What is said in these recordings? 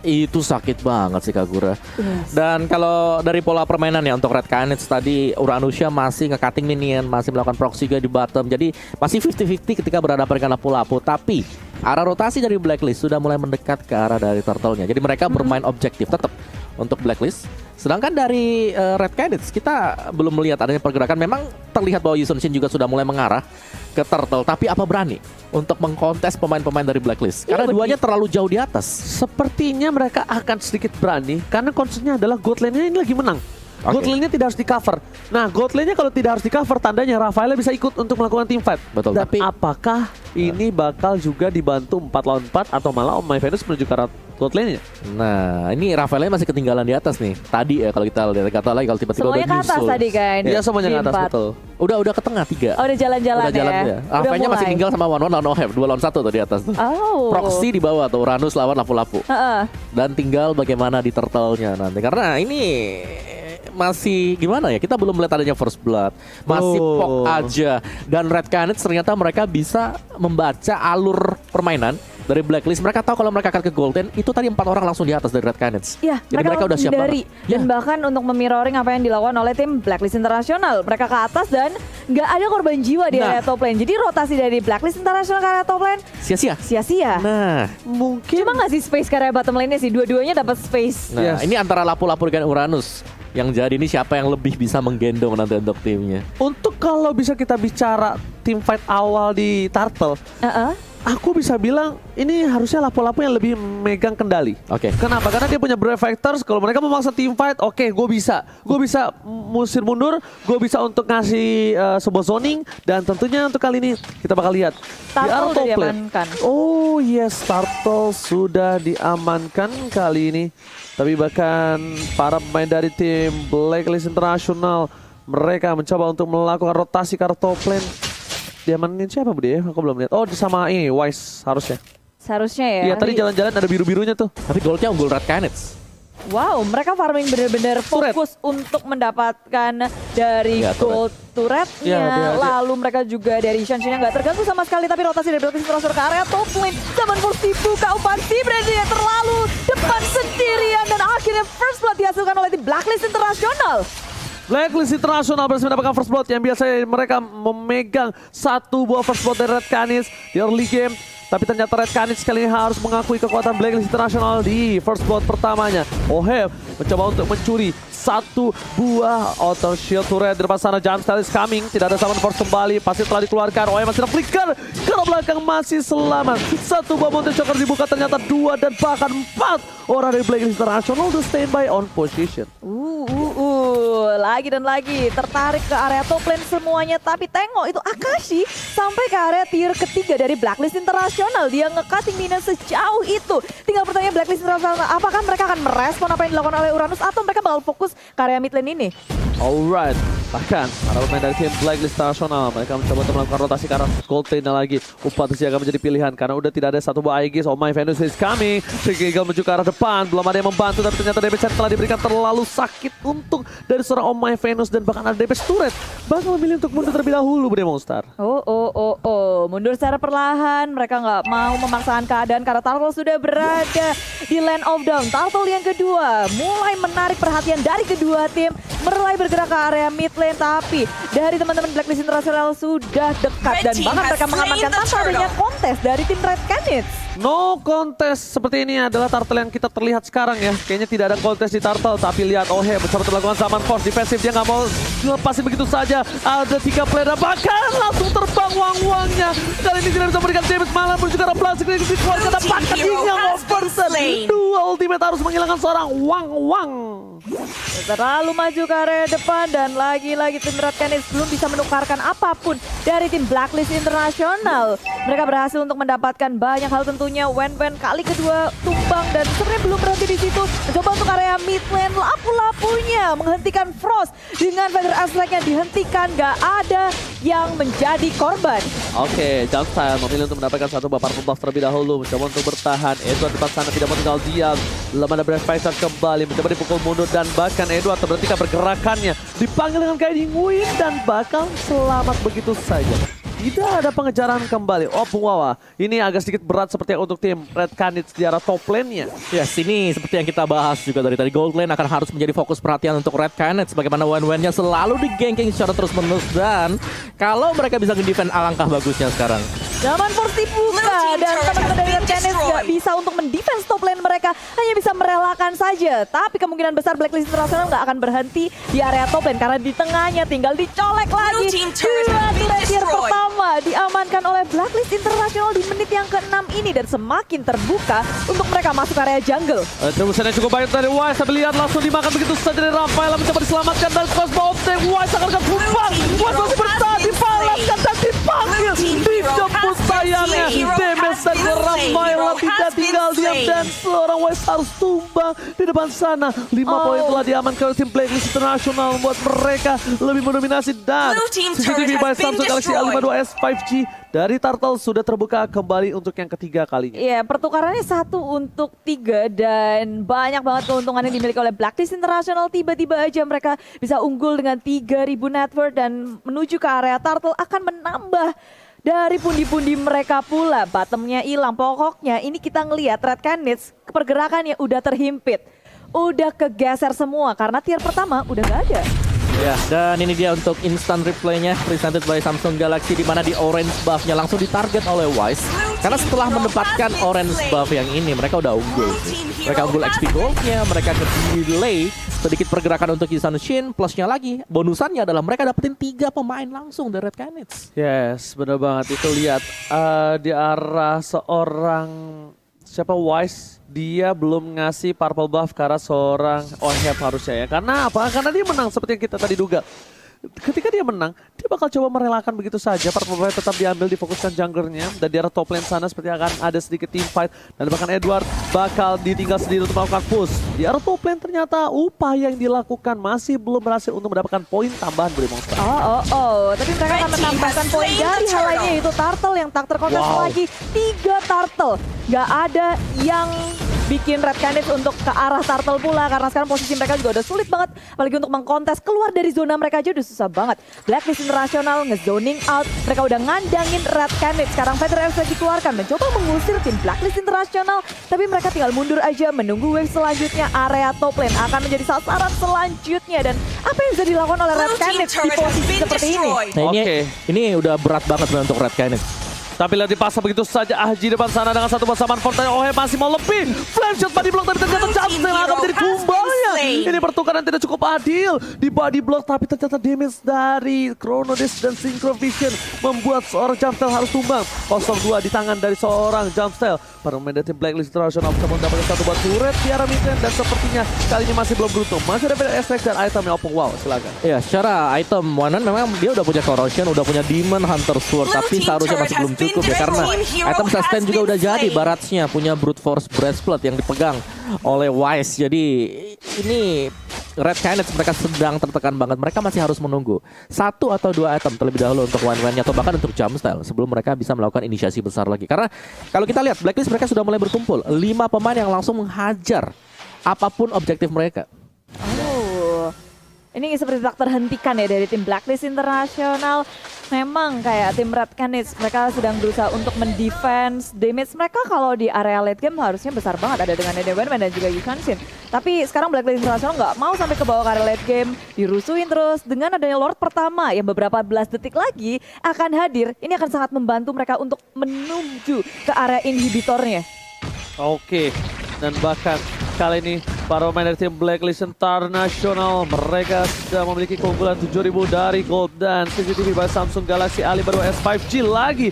Itu sakit banget sih Kagura. Dan kalau dari pola permainan ya untuk Red Canids tadi Uranusia masih nge-cutting minion, masih melakukan proxy juga di bottom. Jadi masih 50-50 ketika berhadapan dengan lapu-lapu. Tapi arah rotasi dari Blacklist sudah mulai mendekat ke arah dari Turtle-nya. Jadi mereka bermain objektif tetap untuk Blacklist. Sedangkan dari Red Canids kita belum melihat adanya pergerakan. Memang terlihat bahwa Yusun Shin juga sudah mulai mengarah ke Turtle. Tapi apa berani untuk mengkontes pemain-pemain dari Blacklist? Karena duanya terlalu jauh di atas. Sepertinya mereka akan sedikit berani karena konsepnya adalah God lane-nya ini lagi menang. God lane-nya tidak harus di cover. Nah, God lane-nya kalau tidak harus di cover, tandanya Rafaela bisa ikut untuk melakukan team fight. Betul. Dan Tapi apakah ini bakal juga dibantu 4 lawan 4 atau malah Oh My Venus menuju ke arah God lane-nya? nah, ini Rafaela masih ketinggalan di atas nih. Tadi ya kalau kita lihat kata lagi kalau tiba-tiba Semuanya udah ke atas nyusul. tadi kan. Iya, semuanya ke atas, Di 4. betul. Udah ke tengah 3. Oh, udah jalan-jalan Udah jalan ya. Rafaelnya masih mulai. tinggal sama One lawan Oheb, 2 lawan 1 tuh di atas tuh. Oh. Proxy di bawah tuh, Uranus lawan lapu-lapu. Heeh. Dan tinggal bagaimana di Turtle-nya nanti. Karena ini masih gimana ya, kita belum melihat adanya First Blood. Masih pok aja. Dan Red Canids ternyata mereka bisa membaca alur permainan dari Blacklist. Mereka tahu kalau mereka akan ke Golden, itu tadi 4 orang langsung di atas dari Red Canids. Ya, Jadi mereka udah siap menghindari. banget. Dan bahkan untuk memirroring apa yang dilakukan oleh tim Blacklist International. Mereka ke atas dan nggak ada korban jiwa di area top lane. Jadi rotasi dari Blacklist International ke area top lane Sia-sia. sia-sia. Nah, Mungkin Cuma nggak sih space ke area bottom lane-nya sih. Dua-duanya dapat space. nah Yes. ini antara lapu-lapu dengan Uranus. Yang jadi ini siapa yang lebih bisa menggendong nanti untuk timnya. untuk kalau bisa kita bicara team fight awal di Turtle, Heeh. aku bisa bilang ini harusnya lapu-lapu yang lebih megang kendali. Oke. Kenapa? Karena dia punya Brave Factors. Kalau mereka memaksa team fight, oke, gue bisa musir mundur, gue bisa untuk ngasih sebuah zoning, dan tentunya untuk kali ini kita bakal lihat Turtle di area udah top lane. diamankan. Oh yes, Turtle sudah diamankan kali ini. Tapi bahkan para pemain dari tim Blacklist International, mereka mencoba untuk melakukan rotasi ke arah top lane. Diamanin siapa Budi ya? Aku belum lihat. Oh, sama ini Wise harusnya. Seharusnya ya. Iya, tadi jalan-jalan ada biru-birunya tuh. Tapi goldnya unggul Red Canids. Wow, mereka farming bener-bener Turret. fokus untuk mendapatkan dari Ya, turret. gold turretnya. Ya, dia- Lalu mereka juga dari Shanshin-nya nggak terganggu sama sekali. Tapi rotasi dari Blacklist International ke area top lane. Zaman Force dibuka, umpan si Brandon yang terlalu depan sendirian. Dan akhirnya first blood dihasilkan oleh tim Blacklist International. Blacklist International berhasil mendapatkan first blood yang biasanya mereka memegang satu buah first blood dari Red Canids di early game. Tapi ternyata Red Canids kali ini harus mengakui kekuatan Blacklist International di first blood pertamanya. Oheb mencoba untuk mencuri satu buah auto shield turret di depan sana. Jump style is coming. Tidak ada summon force kembali. Pasti telah dikeluarkan. Oheb masih flicker. Ke belakang masih selamat. Satu buah mountain choker dibuka, ternyata 2 dan bahkan 4 orang dari Blacklist International to standby on position. Lagi dan lagi tertarik ke area top lane semuanya. Tapi tengok itu Akashi sampai ke area tier ketiga dari Blacklist International. Dia nge-cutting minion sejauh itu. Tinggal pertanyaan Blacklist International, apakah mereka akan merespon apa yang dilakukan oleh Uranus atau mereka bakal fokus ke area mid lane ini? Alright, bahkan para pemain dari tim Blacklist International mereka mencoba untuk melakukan rotasi ke arah gold lane lagi. Upatesi akan menjadi pilihan karena udah tidak ada satu buah Aegis. Oh My Venus is coming. Eagle menuju ke arah depan, belum ada yang membantu tapi ternyata damage yang telah diberikan terlalu sakit untuk dari seorang Oh My Venus dan bahkan ada damage turret. Bakal memilih untuk mundur terlebih dahulu Bude Monster. Mundur secara perlahan. Mereka nggak mau memaksakan keadaan karena Turtle sudah berada di Land of Dawn. Turtle yang kedua mulai menarik perhatian dari kedua tim. Mulai bergerak ke area mid lane, tapi dari teman-teman Blacklist International sudah dekat dan bahkan mereka mengamankan tanpa adanya kontes dari tim Red Canids. No contest seperti ini adalah Turtle yang kita terlihat sekarang ya. Kayaknya tidak ada contest di Turtle, tapi lihat Oheb mencoba untuk melakukan summon force defensif. Dia nggak mau lepasin begitu saja. Ada 3 player bahkan langsung terbang wang-wangnya. Kali ini tidak bisa memberikan damage, malah menuju ke arah plastik. Dikeluarkan dapatkan hingga Wolverton. 2 ultimate harus menghilangkan seorang wang-wang. Terlalu maju ke area depan dan lagi-lagi tim Red Canids belum bisa menukarkan apapun dari tim Blacklist International. Mereka berhasil untuk mendapatkan banyak hal tentunya. Wen kali kedua tumbang dan sebenarnya belum berhenti di situ. Mencoba untuk area mid lane, lapu-lapunya menghentikan Frost dengan Feather Aspect-nya dihentikan. Gak ada yang menjadi korban. Oke, Jumpstyle memilih untuk mendapatkan satu buah purple buff terlebih dahulu. Mencoba untuk bertahan. Edward depan sana tidak mau tinggal diam. Belum ada Brave Fighter kembali. Mencoba dipukul mundur dan bahkan Edward terberhentikan pergerakannya. Dipanggil dengan Guiding Wind dan bakal selamat begitu saja. tidak ada pengejaran kembali. Pungwawa, ini agak sedikit berat seperti untuk tim Red Canids di arah top lane-nya. Yes, ini seperti yang kita bahas juga dari tadi. Gold lane akan harus menjadi fokus perhatian untuk Red Canids. Bagaimana Wen-Wen-nya selalu di-ganking secara terus-menerus. Dan kalau mereka bisa nge-defend, alangkah bagusnya sekarang. Zaman force dibuka dan teman-teman dari Red Canids gak bisa untuk mendefense top lane mereka. Hanya bisa merelakan saja. Tapi kemungkinan besar Blacklist International gak akan berhenti di area top lane. Karena di tengahnya tinggal dicolek lagi. Dua gladiator pertama diamankan oleh Blacklist International di menit yang ke-6 ini. Dan semakin terbuka untuk mereka masuk area jungle. Terusan yang cukup baik dari Wise. Tapi lihat langsung dimakan begitu saja dari Rafael. Mencoba diselamatkan dari crossbow tank. Wise akan tumbang. Wise masih bertahan dibalaskan dan dipanggil. Dijemput sayangnya. Damage dari Rafael tidak tinggal diam. Dan seorang Wise harus tumbang di depan sana. 5 poin telah diamankan oleh tim Blacklist International. Membuat mereka lebih mendominasi. Dan CCTV by Samsung Galaxy A52s 5G dari Turtle sudah terbuka kembali untuk yang ketiga kalinya. Iya, pertukarannya 1 untuk 3 dan banyak banget keuntungan yang dimiliki oleh Blacklist International. Tiba-tiba aja mereka bisa unggul dengan 3.000 net worth dan menuju ke area Turtle akan menambah dari pundi-pundi mereka pula. Bottomnya hilang. Pokoknya ini kita ngelihat Red Canids pergerakannya udah terhimpit. Udah kegeser semua karena tier pertama udah gak ada. Ya, dan ini dia untuk instant replaynya presented by Samsung Galaxy, di mana di orange buff-nya langsung ditarget oleh Wise. Karena setelah mendapatkan orange buff yang ini, mereka udah unggul. Mereka unggul XP gold-nya, mereka delay sedikit pergerakan untuk Yisan Shin. Plusnya lagi, bonusannya adalah mereka dapetin 3 pemain langsung dari Red Canids. Yes, benar banget. Itu lihat di arah seorang siapa Wise, dia belum ngasih purple buff karena seorang Onhep harusnya ya. Karena apa? Karena dia menang seperti yang kita tadi duga. Ketika dia menang, dia bakal coba merelakan begitu saja. Purple buff tetap diambil, difokuskan junglernya. Dan di arah top lane sana seperti akan ada sedikit team fight. Dan bahkan Edward bakal ditinggal sendiri untuk melakukan push. Di arah top lane ternyata upaya yang dilakukan masih belum berhasil untuk mendapatkan poin tambahan dari Monster. Tapi mereka akan menambahkan poin dari hal lainnya, yaitu Turtle yang tak terkontes lagi. 3 Turtle. Gak ada yang bikin Red Canids untuk ke arah Turtle pula, karena sekarang posisi mereka juga udah sulit banget, apalagi untuk mengkontes keluar dari zona mereka aja udah susah banget. Blacklist International nge-zoning out, mereka udah ngandangin Red Canids. Sekarang Feather Edge lagi keluarkan, mencoba mengusir tim Blacklist International, tapi mereka tinggal mundur aja menunggu wave selanjutnya. Area top lane akan menjadi sasaran selanjutnya, dan apa yang bisa dilakukan oleh Red Canids di posisi seperti ini? Nah, ini udah berat banget untuk Red Canids. Tapi lihat dipasang begitu saja Ahji depan sana dengan satu pasaman Fortnite. Masih mau lebih. Flame shot body block, tapi ternyata Jamstel akan menjadi tumbalnya. Ini pertukaran tidak cukup adil di body block, tapi ternyata damage dari Chrono Disc dan Synchro Vision membuat seorang Jamstel harus tumbang. 0-2 di tangan dari seorang Jamstel. Para pemain dari tim Blacklist International bisa mendapatkan 1 buat turret di arah mid lane, dan sepertinya kali ini masih belum beruntung. Masih ada extract dan itemnya Opung. Wow, silakan. Ya, secara item Wanan memang dia udah punya Corrosion, udah punya Demon Hunter Sword, tapi seharusnya masih belum cukup ya, karena item sustain juga udah jadi. Baratsnya punya Brute Force Breastplate yang dipegang oleh Wise. Jadi ini Red Canids mereka sedang tertekan banget. Mereka masih harus menunggu 1 atau 2 item terlebih dahulu untuk Wen-Wen-nya, atau bahkan untuk Jamstel sebelum mereka bisa melakukan inisiasi besar lagi. Karena kalau kita lihat Blacklist mereka sudah mulai berkumpul 5 pemain yang langsung menghajar apapun objektif mereka. Ini seperti tak terhentikan ya dari tim Blacklist International. Memang kayak tim Red Canids, mereka sedang berusaha untuk mendefense. Damage mereka kalau di area late game harusnya besar banget, ada dengan Wen-Wen dan juga Yisan Shin. Tapi sekarang Blacklist International nggak mau sampai ke bawah ke area late game, dirusuin terus. Dengan adanya Lord pertama yang beberapa belas detik lagi akan hadir, ini akan sangat membantu mereka untuk menuju ke area inhibitornya. Oke, dan bahkan kali ini para pemain dari tim Blacklist International mereka sudah memiliki keunggulan 7.000 dari Gold dan CCTV by Samsung Galaxy A52s 5G lagi.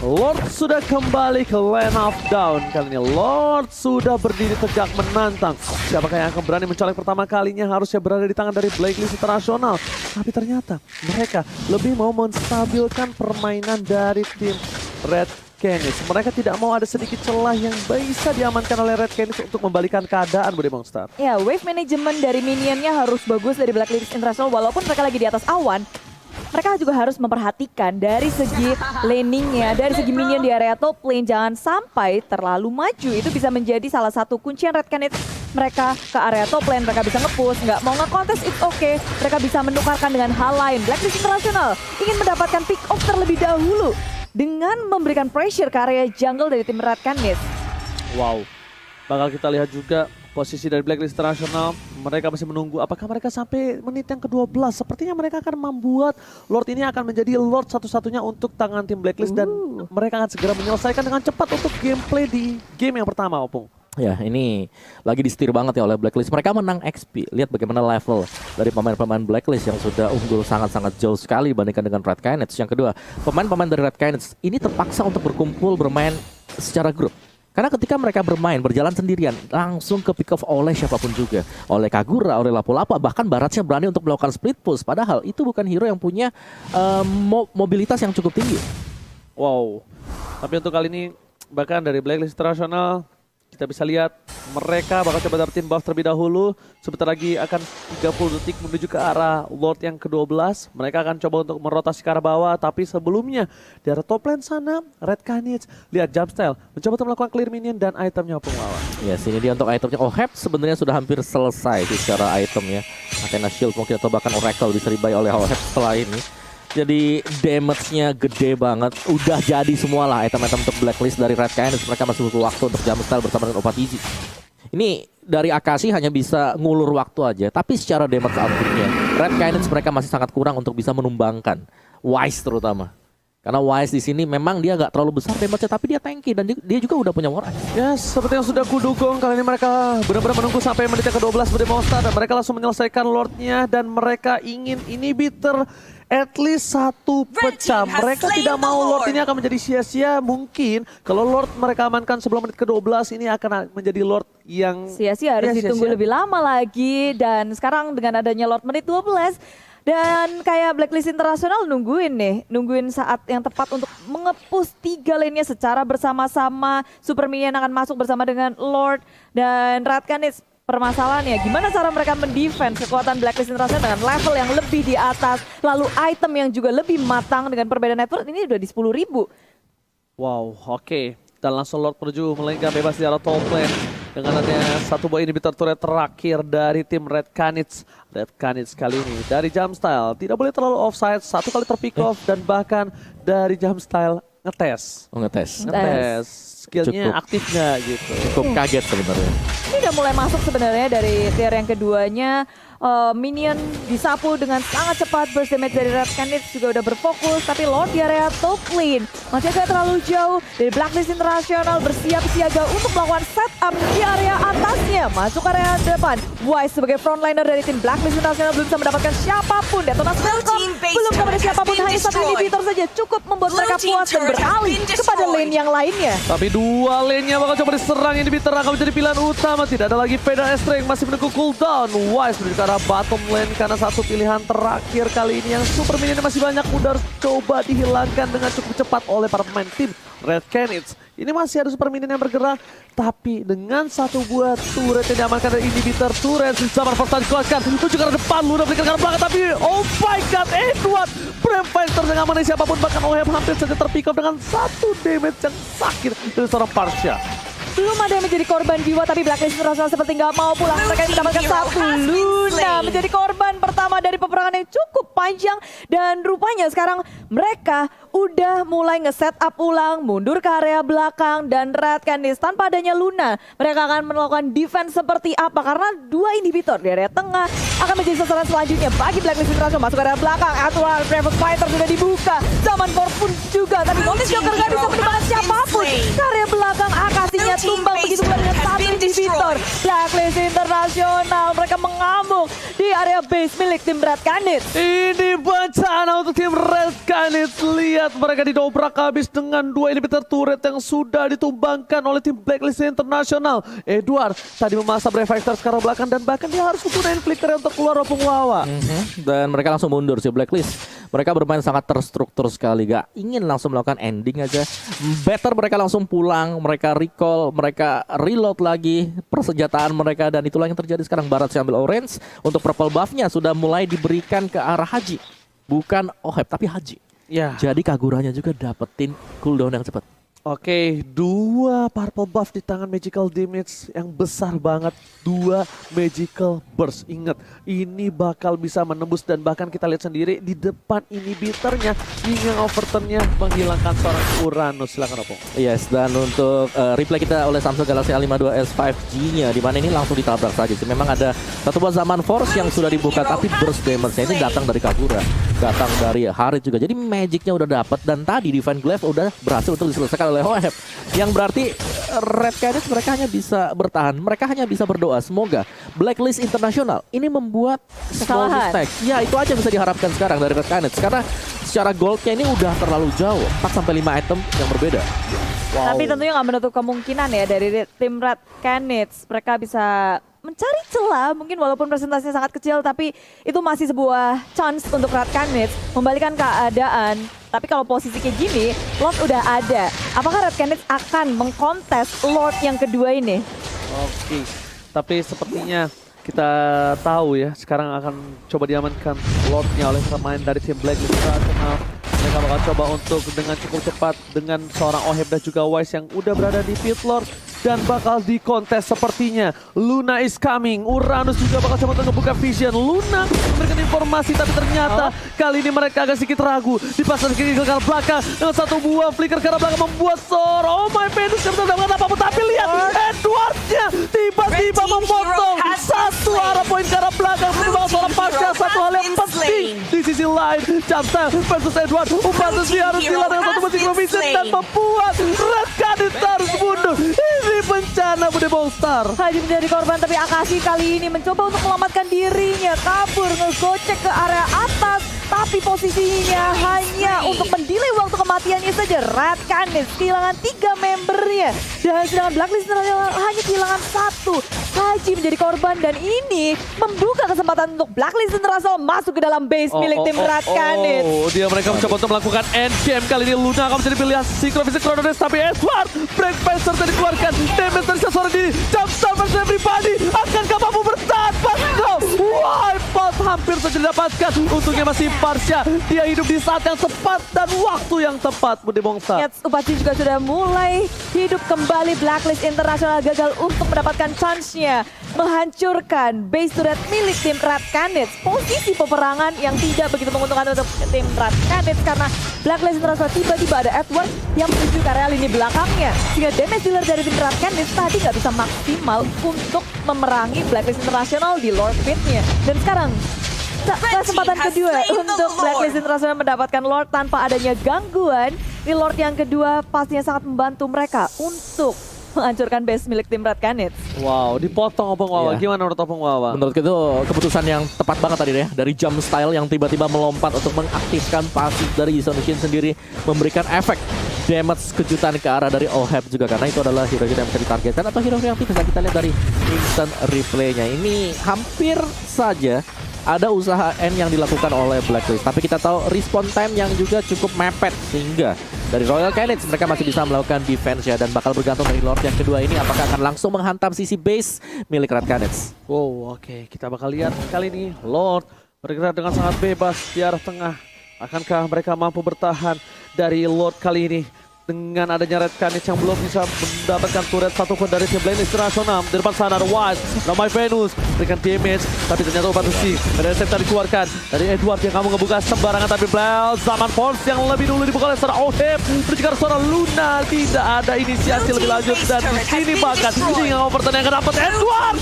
Lord sudah kembali ke lane of down. Kali ini Lord sudah berdiri tegak menantang. Siapakah yang akan berani mencolek pertama kalinya harusnya berada di tangan dari Blacklist International. Tapi ternyata mereka lebih mau menstabilkan permainan dari tim Red Canids. Mereka tidak mau ada sedikit celah yang bisa diamankan oleh Red Canids untuk membalikan keadaan, Bude Monster. Ya, wave management dari minionnya harus bagus dari Blacklist International. Walaupun mereka lagi di atas awan, mereka juga harus memperhatikan dari segi laningnya, dari segi minion di area top lane. Jangan sampai terlalu maju. Itu bisa menjadi salah satu kuncian Red Canids mereka ke area top lane, mereka bisa nge-push, nggak mau nge-contest, it's okay. Mereka bisa menukarkan dengan hal lain. Blacklist International ingin mendapatkan pick off terlebih dahulu dengan memberikan pressure ke area jungle dari tim Red Canids. Wow, bakal kita lihat juga posisi dari Blacklist International. Mereka masih menunggu apakah mereka sampai menit yang ke-12. Sepertinya mereka akan membuat Lord ini akan menjadi Lord satu-satunya untuk tangan tim Blacklist. Dan mereka akan segera menyelesaikan dengan cepat untuk gameplay di game yang pertama, Opung. Ya, ini lagi disetir banget ya oleh Blacklist. Mereka menang XP. Lihat bagaimana level dari pemain-pemain Blacklist yang sudah unggul sangat-sangat jauh sekali dibandingkan dengan Red Canids. Yang kedua, pemain-pemain dari Red Canids ini terpaksa untuk berkumpul bermain secara grup. Karena ketika mereka bermain, berjalan sendirian, langsung ke pick off oleh siapapun juga. Oleh Kagura, oleh Lapu-Lapu, bahkan Baratnya berani untuk melakukan split push. Padahal itu bukan hero yang punya mobilitas yang cukup tinggi. Wow, tapi untuk kali ini bahkan dari Blacklist International kita bisa lihat mereka bakal coba dapetin buff terlebih dahulu. Sebentar lagi akan 30 detik menuju ke arah Lord yang ke-12. Mereka akan coba untuk merotasi ke arah bawah. Tapi sebelumnya di arah top lane sana, Red Canids lihat Jumpstyle mencoba untuk melakukan clear minion dan itemnya penglawan. Ya, sini dia untuk itemnya. Oheb sebenarnya sudah hampir selesai secara itemnya. Athena Shield mungkin atau bahkan Oracle diseribai oleh Oheb setelah ini. Jadi damage-nya gede banget. Udah jadi semua lah item-item untuk Blacklist dari Red Canids. Mereka masih butuh waktu untuk Jumpstyle bersama dengan Opatizi. Ini dari Akashi hanya bisa ngulur waktu aja. Tapi secara damage output-nya Red Canids mereka masih sangat kurang untuk bisa menumbangkan Wise terutama. Karena Wise di sini memang dia nggak terlalu besar damage-nya, tapi dia tanky dan dia juga udah punya War Eyes. Yes, seperti yang sudah kudukung, kali ini mereka benar-benar menunggu sampai menit yang ke-12 berdemonstrasi dan mereka langsung menyelesaikan Lordnya dan mereka ingin inhibitor at least satu pecah. Mereka tidak mau Lord ini akan menjadi sia-sia. Mungkin kalau Lord mereka amankan sebelum menit ke-12 ini akan menjadi Lord yang Sia-sia harus ditunggu lebih lama lagi. Dan sekarang dengan adanya Lord menit 12, dan kayak Blacklist International nungguin saat yang tepat untuk mengepus 3 lane-nya secara bersama-sama. Super Minion akan masuk bersama dengan Lord dan Red Canids. Permasalahannya gimana cara mereka mendefense kekuatan Blacklist International dengan level yang lebih di atas, lalu item yang juga lebih matang dengan perbedaan network ini udah di 10.000. Wow, oke. Dan langsung Lord menuju melenggang bebas di arah top lane dengan adanya satu buah inhibitor turret terakhir dari tim Red Canids. Red Canids kali ini dari Jumpstyle tidak boleh terlalu offside, satu kali terpick off dan bahkan dari Jumpstyle ngetes. Ngetes. Skillnya Cukup. aktif nggak gitu. Cukup kaget sebenarnya. Ini udah mulai masuk sebenarnya dari tier yang keduanya. Minion disapu dengan sangat cepat, burst damage dari Red Canids juga udah berfokus, tapi Lord di area top lane masih agak terlalu jauh dari Blacklist International, bersiap siaga untuk melakukan setup di area atasnya, masuk area depan. Wise sebagai frontliner dari tim Blacklist International belum bisa mendapatkan siapapun, Detonas Welcome belum kepada siapapun, hanya satu inhibitor saja cukup membuat mereka puas dan beralih kepada lane yang lainnya. Tapi dua lane-nya bakal coba diserang, inhibitor akan menjadi pilihan utama. Tidak ada lagi Pedal Estring, masih menunggu cooldown. Wise menuju ke arah bottom lane karena satu pilihan terakhir kali ini yang super minion masih banyak udah coba dihilangkan dengan cukup cepat oleh para pemain tim Red Canids. Ini masih ada super minion yang bergerak, tapi dengan satu buah turret yang diamankan dari inhibitor turret zaman first dikeluarkan menuju ke arah depan, Luna berikan ke arah belakang, tapi oh my god, Edward Brave Fighter dengan mengenai siapapun, bahkan Oheb hampir saja terpick off dengan satu damage yang sakit dari seorang Parsha. Belum ada yang menjadi korban jiwa, tapi Blacklist International seperti nggak mau pulang. Mereka mendapatkan satu. Luna menjadi korban pertama dari peperangan yang cukup panjang. Dan rupanya sekarang mereka udah mulai nge-setup ulang, mundur ke area belakang. Dan Red Canids tanpa adanya Luna, mereka akan melakukan defense seperti apa? Karena dua inhibitor di area tengah akan menjadi sasaran selanjutnya bagi Blacklist International. Masuk ke area belakang, Edward Brave Fighter sudah dibuka. Zaman Force pun juga, tapi Notice Joker gak bisa menemukan siapapun. Ke area belakang, Akasinya tumbang begitu pula dengan satu inhibitor. Blacklist International mereka mengamuk di area base milik tim Red Canids. Ini bencana untuk tim Red Canids. Lihat mereka didobrak habis dengan dua inhibitor turret yang sudah ditumbangkan oleh tim Blacklist International. Edward tadi memasang Brave Fighter sekarang belakang dan bahkan dia harus menggunakan flicker untuk keluar Opung Wawa. Dan mereka langsung mundur sih Blacklist. Mereka bermain sangat terstruktur sekali, gak ingin langsung melakukan ending aja. Better mereka langsung pulang, mereka recall, mereka reload lagi persenjataan mereka, dan itulah yang terjadi sekarang. Barat ambil orange untuk purple buffnya sudah mulai diberikan ke arah Haji, bukan Oheb tapi Haji. Ya. Jadi Kaguranya juga dapetin cooldown yang cepat. Oke, 2 purple buff di tangan Magical Damage yang besar banget. 2 Magical Burst. Ingat, ini bakal bisa menembus dan bahkan kita lihat sendiri di depan inhibitornya. Yang overturnnya menghilangkan seorang Uranus. Silakan Opung. Yes, dan untuk replay kita oleh Samsung Galaxy A52s 5G-nya, di mana ini langsung ditabrak saja sih. Memang ada satu buah zaman Force yang sudah dibuka, tapi burst damage-nya ini datang dari Kagura, datang dari Harit juga. Jadi magic-nya udah dapat, dan tadi Divine Glaive udah berhasil untuk diselesaikan oleh Hoheb. Yang berarti Red Canids mereka hanya bisa bertahan, mereka hanya bisa berdoa semoga Blacklist Internasional ini membuat small Kesalahan. mistake. Ya, itu aja bisa diharapkan sekarang dari Red Canids, karena secara goldnya ini udah terlalu jauh, 4-5 item yang berbeda. Tapi tentunya nggak menutup kemungkinan ya dari tim Red Canids. Mereka bisa mencari celah, mungkin walaupun presentasinya sangat kecil, tapi itu masih sebuah chance untuk Red Canids membalikan keadaan. Tapi kalau posisi kayak gini, Lord udah ada. Apakah Red Canids akan mengkontes Lord yang kedua ini? Oke, tapi sepertinya kita tahu ya, sekarang akan coba diamankan Lordnya oleh pemain dari tim Blacklist International. Mereka bakal coba untuk dengan cukup cepat dengan seorang Oheb dan juga Wise yang udah berada di pit Lord. Dan bakal dikontes sepertinya. Luna is coming. Uranus juga bakal coba untuk ngebuka vision. Luna memberikan informasi, tapi ternyata kali ini mereka agak sedikit ragu. Dipasang ke belakang dengan satu buah flicker ke arah belakang membuat oh my Venus tidak mendapatkan apapun. Tapi lihat Edwardnya tiba-tiba memotong satu arah poin ke arah belakang. Menyebabkan seorang pasca, satu hal yang penting di sisi lain. Jumpstyle versus Edward. Umpansi harus hilang dengan satu musik vision dan membuat Red Canids harus mundur. Ini bencana Bude Ballstar. Haji menjadi korban, tapi Akashi kali ini mencoba untuk menyelamatkan dirinya. Kabur, ngegocek ke area atas. Tapi posisinya hanya untuk mendelay waktu kematiannya saja. Red Canids kehilangan 3 membernya. Dan sedangkan Blacklist hanya kehilangan 1. Haji menjadi korban dan ini membuka kesempatan untuk Blacklist International masuk ke dalam base milik tim Red Canids. Dia mereka mencoba untuk melakukan endgame. Kali ini Luna akan menjadi pilihan Synchrovis Chronodes, tapi Edward Break Panzer tadi dikeluarkan. Damage dari seorang diri. Jumpstart versus everybody. Akankah mampu bertahan? Pascal wipe out hampir saja didapatkan. Untungnya masih Parsha. Dia hidup di saat yang tepat dan waktu yang tepat. Bude Bongsa. Yats Upaci juga sudah mulai hidup kembali. Blacklist International gagal untuk mendapatkan chance-nya menghancurkan base turret milik tim Red Canids. Posisi peperangan yang tidak begitu menguntungkan untuk tim Red Canids karena Blacklist International tiba-tiba ada Edward yang menuju ke area lini belakangnya. Sehingga damage dealer dari tim Red Canids tadi nggak bisa maksimal untuk memerangi Blacklist International di Lord Pit-nya. Dan sekarang kesempatan kedua untuk Blacklist International mendapatkan Lord tanpa adanya gangguan. Di Lord yang kedua pastinya sangat membantu mereka untuk menghancurkan base milik tim Red Canids. Wow, dipotong Opung Wawa. Iya. Gimana menurut Opung Wawa? Menurut itu keputusan yang tepat banget tadi ya, dari jump style yang tiba-tiba melompat untuk mengaktifkan pasif dari Jason Shin sendiri, memberikan efek damage kejutan ke arah dari Oheb juga, karena itu adalah hero-hero yang bisa ditargetkan atau hero-hero yang bisa kita lihat dari instant replaynya. Ini hampir saja ada usaha N yang dilakukan oleh Blacklist, tapi kita tahu respawn time yang juga cukup mepet, sehingga dari Royal Canids mereka masih bisa melakukan defense ya, dan bakal bergantung dari Lord yang kedua ini apakah akan langsung menghantam sisi base milik Red Canids. Wow, oke. Kita bakal lihat kali ini Lord bergerak dengan sangat bebas di arah tengah. Akankah mereka mampu bertahan dari Lord kali ini? Dengan adanya Red Canids yang belum bisa mendapatkan turret satupun dari tim Blacklist International. Di depan sana ada Wise, Ramai Venus berikan damage, tapi ternyata obat besi. Ada resep tadi dikeluarkan dari Edward yang kamu ngebuka sembarangan, tapi zaman Force yang lebih dulu dibuka oleh seorang Oheb. Berjika seorang Luna, tidak ada inisiasi lebih lanjut, dan di sini bahkan hingga overturn yang akan dapat Edward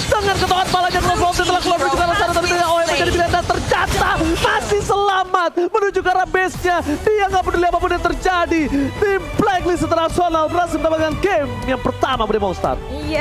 dengan ketongan palanya keluar setelah keluar menuju ke arah sana, tapi Oheb menjadi pilihan dan ternyata masih selamat menuju ke arah base-nya. Dia nggak peduli apapun yang terjadi. Tim Blacklist International berhasil mendapatkan game yang pertama Bude Monster. Iya.